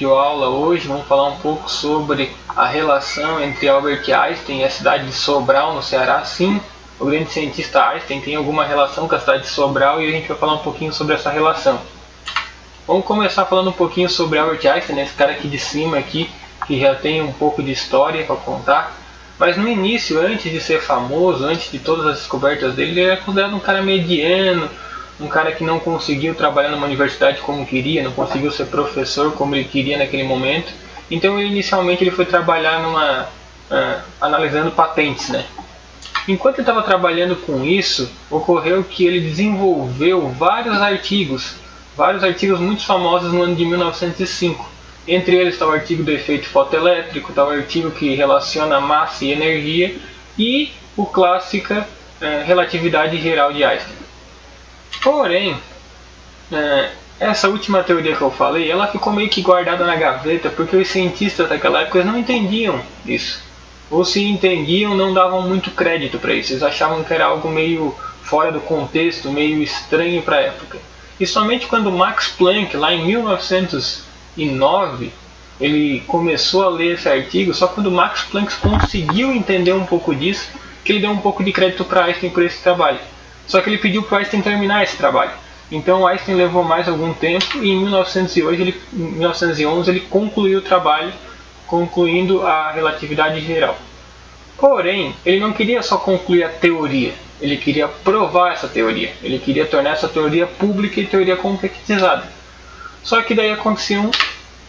Aula hoje vamos falar um pouco sobre a relação entre Albert Einstein e a cidade de Sobral, no Ceará. Sim, o grande cientista Einstein tem alguma relação com a cidade de Sobral e a gente vai falar um pouquinho sobre essa relação. Vamos começar falando um pouquinho sobre Albert Einstein, esse cara aqui de cima aqui, que já tem um pouco de história para contar. Mas no início, antes de ser famoso, antes de todas as descobertas dele, ele era considerado um cara mediano, um cara que não conseguiu trabalhar numa universidade como queria, não conseguiu ser professor como ele queria naquele momento. Então inicialmente ele foi trabalhar analisando patentes, né? Enquanto ele estava trabalhando com isso, ocorreu que ele desenvolveu vários artigos muito famosos no ano de 1905. Entre eles está o artigo do efeito fotoelétrico, está o artigo que relaciona massa e energia e o clássica relatividade geral de Einstein. Porém, essa última teoria que eu falei, ela ficou meio que guardada na gaveta porque os cientistas daquela época não entendiam isso. Ou se entendiam, não davam muito crédito para isso. Eles achavam que era algo meio fora do contexto, meio estranho para a época. E somente quando Max Planck, lá em 1909, ele começou a ler esse artigo, só quando Max Planck conseguiu entender um pouco disso, que ele deu um pouco de crédito para Einstein por esse trabalho. Só que ele pediu para Einstein terminar esse trabalho. Então Einstein levou mais algum tempo e em 1911 ele concluiu o trabalho, concluindo a relatividade geral. Porém, ele não queria só concluir a teoria, ele queria provar essa teoria. Ele queria tornar essa teoria pública e teoria concretizada. Só que daí acontecia um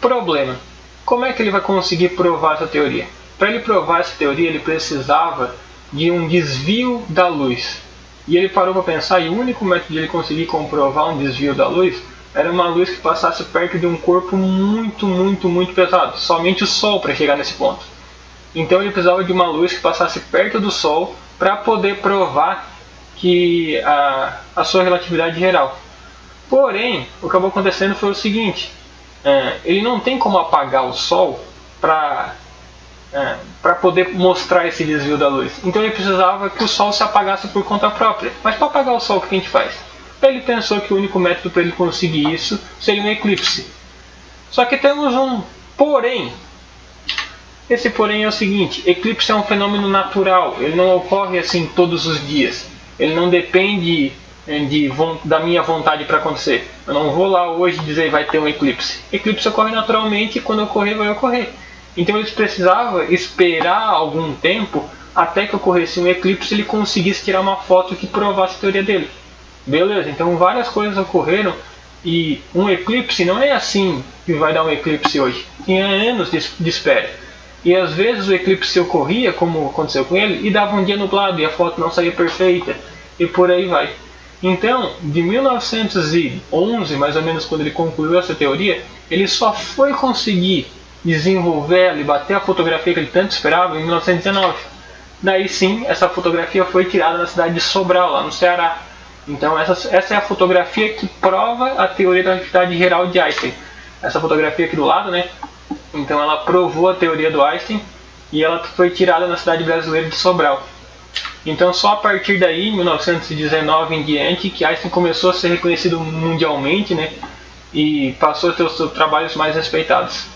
problema. Como é que ele vai conseguir provar essa teoria? Para ele provar essa teoria, ele precisava de um desvio da luz. E ele parou para pensar, e o único método de ele conseguir comprovar um desvio da luz era uma luz que passasse perto de um corpo muito pesado. Somente o Sol para chegar nesse ponto. Então ele precisava de uma luz que passasse perto do Sol para poder provar que a sua relatividade geral. Porém, o que acabou acontecendo foi o seguinte, ele não tem como apagar o Sol para poder mostrar esse desvio da luz. Então ele precisava que o Sol se apagasse por conta própria. Mas para apagar o Sol, o que a gente faz? Ele pensou que o único método para ele conseguir isso seria um eclipse. Só que temos um porém. Esse porém é o seguinte: eclipse é um fenômeno natural. Ele não ocorre assim todos os dias. Ele não depende da minha vontade para acontecer. Eu não vou lá hoje dizer vai ter um eclipse. Eclipse ocorre naturalmente e quando ocorrer, vai ocorrer. Então eles precisavam esperar algum tempo até que ocorresse um eclipse e ele conseguisse tirar uma foto que provasse a teoria dele. Beleza, então várias coisas ocorreram e um eclipse não é assim que vai dar um eclipse hoje. Tinha anos de espera. E às vezes o eclipse ocorria, como aconteceu com ele, e dava um dia nublado e a foto não saía perfeita. E por aí vai. Então, de 1911, mais ou menos quando ele concluiu essa teoria, ele só foi conseguir desenvolver ela e bater a fotografia que ele tanto esperava em 1919. Daí sim, essa fotografia foi tirada na cidade de Sobral, lá no Ceará. Então essa é a fotografia que prova a teoria da relatividade geral de Einstein. Essa fotografia aqui do lado, né? Então ela provou a teoria do Einstein e ela foi tirada na cidade brasileira de Sobral. Então só a partir daí, em 1919 em diante, que Einstein começou a ser reconhecido mundialmente, né? E passou a ter os seus trabalhos mais respeitados.